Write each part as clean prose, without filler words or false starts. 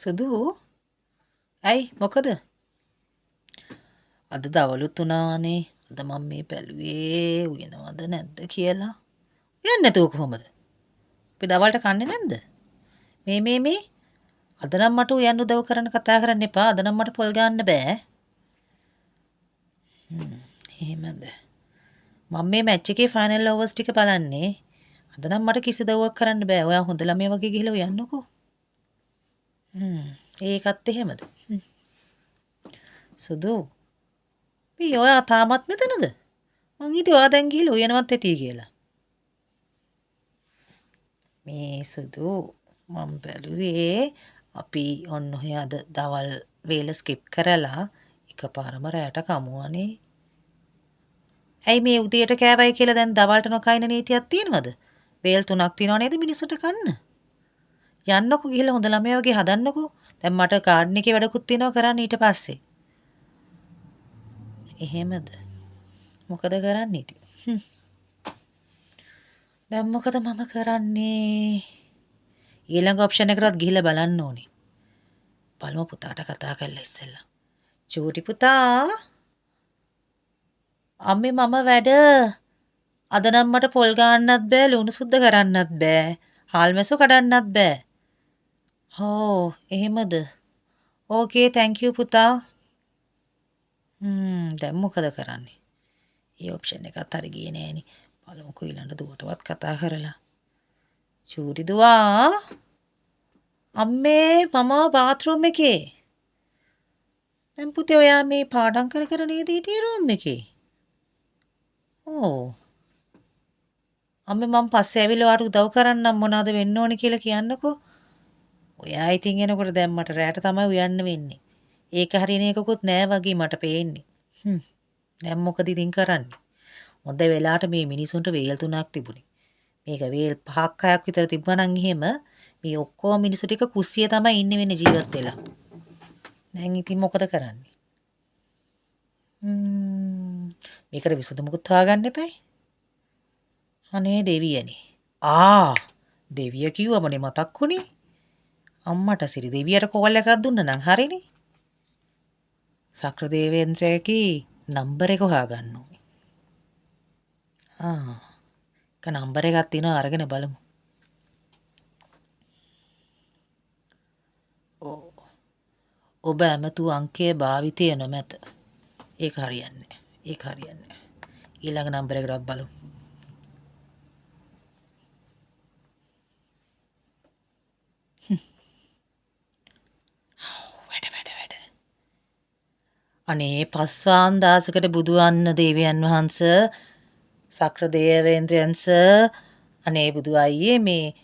සුදු ඇයි මොකද? අද දවලුත් උනානේ. අද මම මේ බැලුවේ උයනවද නැද්ද කියලා. උයන්නේ නැතුව කොහොමද? අපි දවල්ට කන්නේ නැද්ද? මේ අද නම් මට උයන්න උදව් කරන්න කතා කරන්න එපා. අද නම් මට පොල් ගන්න බෑ. එහෙමද? මම මේ මැච් එකේ ෆයිනල් ඕවර්ස් ටික බලන්නේ. අද නම් මට කිසි දව්වක් කරන්න බෑ. ඔයා හොඳ ළමයා වගේ ගිහලා උයන්නකෝ. ඒකත් එහෙමද? සුදු මේ ඔයා තාමත් මෙතනද? මං හිතුවා ඔයා දැන් ගිහලා උයනවත් ඇති කියලා. මේ සුදු මම බැලුවේ අපි ඔන්න ඔය අද දවල් වේල ස්කිප් කරලා එකපාරම රැයට කමුවනේ. ඇයි මේ උදේට කෑවයි කියලා දැන් දවල්ට නොකයින නීතියක් තියෙනවද? වේල් 3ක් තියනව නේද මිනිස්සුන්ට කන්න? යන්නකෝ ගිහලා හොඳ ළමයා වගේ හදන්නකෝ. දැන් මට ගාඩන් එකේ වැඩකුත් තියෙනවා කරන්න ඊට පස්සේ. එහෙමද? මොකද කරන්න ඉතින්? දැන් මොකද මම කරන්නේ? ඊළඟ ඔප්ෂන් එකටත් ගිහිල්ලා බලන්න ඕනේ. බලමු පුතාට කතා කරලා ඉස්සෙල්ලා. චූටි පුතා අම්මේ මම වැඩ අද නම් මට පොල් ගන්නත් බෑ ලුණු සුද්ද කරන්නත් බෑ හාල් මැසු කඩන්නත් බෑ. හෝ එහෙමද? ඕකේ තැන්ක් යූ පුතා. දැන් මොකද කරන්නේ? ඒ ඔප්ෂන් එකත් හරි ගියේ නෑනේ. බලමුකෝ ඊළඟ දුවටවත් කතා කරලා. චූටි දුවා අම්මේ මම බාත්රූම් එකේ. දැන් පුතේ ඔයා මේ පාඩම් කර නේද හිටියේ රූම් එකේ? ඕ. අම්මේ මම පස්සේ ඇවිල්ලා ඔයාට උදව් කරන්නම් මොනවද වෙන්න ඕනේ කියලා කියන්නකෝ. ඔයා ඉතින් එනකොට දැන් මට රැට තමයි උයන්න වෙන්නේ. ඒක හරියන එකකුත් නෑ වගේ මට පේන්නේ. දැන් මොකද ඉතින් කරන්නේ? හොඳ වෙලාවට මේ මිනිසුන්ට වේල් 3ක් තිබුණේ. මේක වේල් 5ක් 6ක් විතර තිබ්බනම් එහෙම මේ ඔක්කොම මිනිස්සු ටික කුස්සිය තමයි ඉන්නේ වෙන්නේ ජීවත් වෙලා. දැන් ඉතින් මොකද කරන්නේ? මේකට විසඳුමකුත් හොයාගන්න එපායි. අනේ දෙවියනේ. දෙවිය කිව්වමනේ මතක් වුණේ. අම්මට සිරි දෙවියට කෝල් එකක් දුන්න නම් හරිනේ. සක්‍ර දේවේන්ද්‍රගේ නම්බර එක හොයාගන්න ඕනේ. එක නම්බර එකක් තියෙනවා අරගෙන බලමු. ඔබ ඇමතු අංකය භාවිතය නොමැත. ඒක හරියන්නේ. ඊළඟ නම්බර එකටත් බලමු. වැඩ. අනේ පස්වාන් දාසකට බුදු වන්න දේවයන් වහන්ස සක්‍ර දේවේන්ද්‍රයන්ස අනේ බුදු අයියේ මේ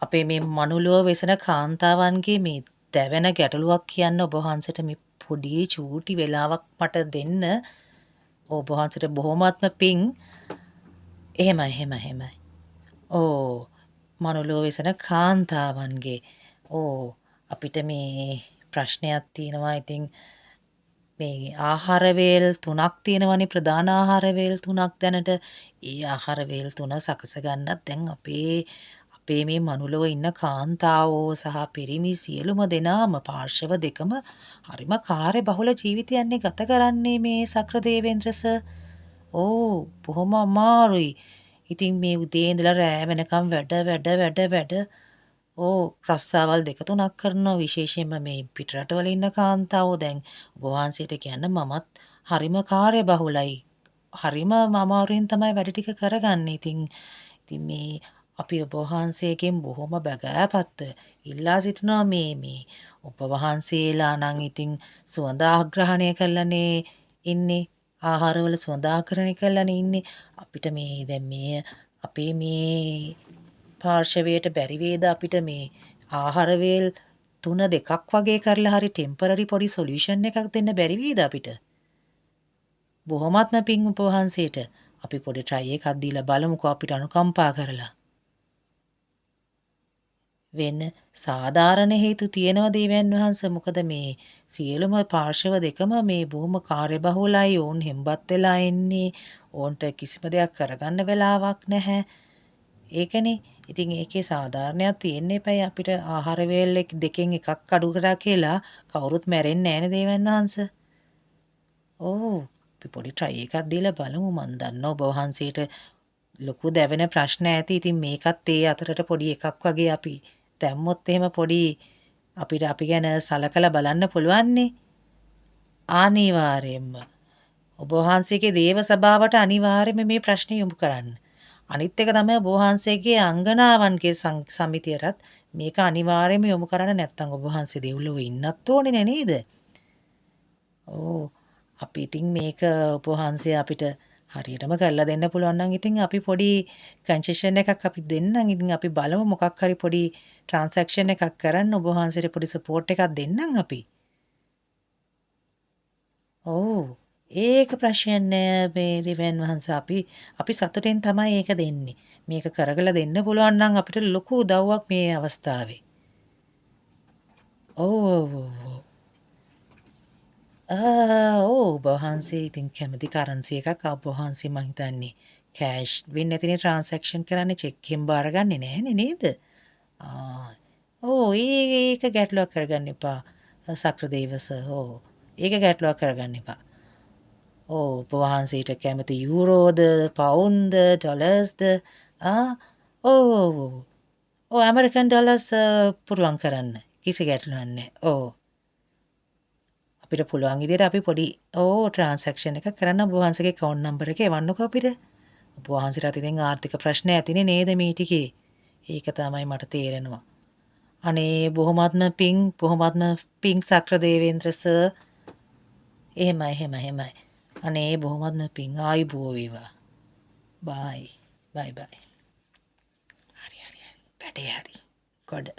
අපේ මේ මනුලොව වෙසෙන කාන්තාවන්ගේ මේ දැවෙන ගැටලුවක් කියන්න ඔබ වහන්සේට මේ පොඩි චූටි වෙලාවක් මට දෙන්න. ඔබ වහන්සේට බොහොමත්ම පිං. එහෙමයි. මනුලොව වෙසෙන කාන්තාවන්ගේ අපිට මේ ප්‍රශ්නයක් තියෙනවා. ඉතින් මේ ආහාර වේල් 3ක් තියෙනවනේ ප්‍රධාන ආහාර වේල් 3ක් දැනට. ඒ ආහාර වේල් 3 සකස ගන්නත් දැන් අපේ මේ මනුලොව ඉන්න කාන්තාවෝ සහ පිරිමි සියලුම දෙනාම පාර්ශව දෙකම හරිම කාර්යබහුල ජීවිතයන්නේ ගත කරන්නේ මේ සක්‍ර දේවේන්ද්‍ර සර්. බොහොම අමාරුයි. ඉතින් මේ උදේ ඉඳලා රෑ වෙනකම් වැඩ. රස්සාවල් 2-3ක් කරනවා විශේෂයෙන්ම මේ පිටරටවල ඉන්න කාන්තාවෝ දැන් ඔබ වහන්සේට කියන්න මමත් හරිම කාර්යබහුලයි. හරිම අමාරුවෙන් තමයි වැඩ ටික කරගන්නේ. ඉතින් මේ අපි ඔබ වහන්සේගෙන් බොහොම බැගෑපත්ව ඉල්ලා සිටිනවා මේ ඔබ වහන්සේලා නම් ඉතින් සුවඳ ආග්‍රහණය කරලානේ ඉන්නේ. ආහාරවල සුවඳ ආග්‍රහණය කරලානේ ඉන්නේ. අපිට මේ දැන් මේ අපේ මේ පාර්ශවයට බැරි වේද අපිට මේ ආහාර වේල් 3 2ක් වගේ කරලා හරි ටෙම්පරරි පොඩි සොලියුෂන් එකක් දෙන්න බැරි වේද අපිට? බොහොමත්ම පිං ඔබ වහන්සේට. අපි පොඩි try එකක් දීලා බලමුකෝ අපිට අනුකම්පා කරලා. වෙන සාධාරණ හේතු තියෙනවා දේවයන් වහන්සේ. මොකද මේ සියලුම පාර්ශව දෙකම මේ බොහොම කාර්යබහුලයි. ඕන් හෙම්බත් වෙලා ඉන්නේ. ඕන්ට කිසිම දෙයක් කරගන්න වෙලාවක් නැහැ. ඒකනේ. ඉතින් ඒකේ සාධාරණයක් තියෙන්න එපයි අපිට ආහාර වේල් දෙකෙන් එකක් අඩු කරා කියලා කවුරුත් මැරෙන්නේ නැහැ නේ දේවයන් වහන්සේ. ඔව්. අපි පොඩි try එකක් දීලා බලමු. මන් දන්නවා ඔබ වහන්සේට ලොකු දැවෙන ප්‍රශ්න ඇති. ඉතින් මේකත් ඒ අතරට පොඩි එකක් වගේ අපි දැම්මොත් එහෙම පොඩි අපිට අපි ගැන සලකලා බලන්න පුළුවන්නේ. අනිවාර්යයෙන්ම. ඔබ වහන්සේගේ දේව සභාවට අනිවාර්යයෙන්ම මේ ප්‍රශ්නේ යොමු කරන්න. අනිත් එක තමයි ඔබ වහන්සේගේ අංගනාවන්ගේ සමිතියටත් මේක අනිවාර්යයෙන්ම යොමු කරන්න නැත්නම් ඔබ වහන්සේ දෙව්ලොව ඉන්නත් ඕනේ නේද? ඕ අපි ඉතින් මේක ඔබ වහන්සේ අපිට හරියටම කරලා දෙන්න පුළුවන් නම් ඉතින් අපි පොඩි කන්සෙෂන් එකක් අපි දෙන්නම්. ඉතින් අපි බලමු මොකක් හරි පොඩි ට්‍රාන්සැක්ෂන් එකක් කරන්න ඔබ වහන්සේට පොඩි සපෝට් එකක් දෙන්නම් අපි. ඔව්. ඒක ප්‍රශ්නයක් නෑ මේ දෙවියන් වහන්සේ අපි සතුටින් තමයි ඒක දෙන්නේ. මේක කරගලා දෙන්න පුළුවන් නම් අපිට ලොකු උදව්වක් මේ අවස්ථාවේ. ඔව් ඔව් ඔව් ඔව්. ඔව් ඔබ වහන්සේ ඉතින් කැමති කරන්සි එකක් ඔබ වහන්සේ මං හිතන්නේ කෑෂ් වෙන්නේ නැතිනේ ට්‍රාන්සැක්ෂන් කරන්නේ චෙක් එකෙන් බාරගන්නේ නැහනේ නේද? ආ ඔව් ඒක ගැටලුවක් කරගන්න එපා. සක්‍රදේව සර්. ඔව්. ඒක ගැටලුවක් කරගන්න එපා. ඔව් ඔබ වහන්සේට කැමති යූරෝද පවුන්ද ඩොලර්ස්ද ඔව් ඔව් ඔව්. ඔව් ඇමරිකන් ඩොලර්ස් පුරුවන් කරන්න. කිසි ගැටලුවක් නැහැ. ඔව්. අපිට පුළුවන් විදිහට අපි පොඩි ට්‍රාන්සැක්ෂන් එකක් කරන්න ඔබ වහන්සේගේ account number එක එවන්නකෝ අපිට. ඔබ වහන්සේට ඉතින් ආර්ථික ප්‍රශ්න ඇතිනේ නේද මේ ටිකේ. ඒක තමයි මට තේරෙනවා. අනේ බොහොමත්ම පිං සක්‍ර දේවේන්ද්‍ර සර්. එහෙමයි. අනේ බොහොමත්ම පිං ආයුබෝ වේවා. බයි. බයි. හරි. වැඩේ හරි. ගොඩ.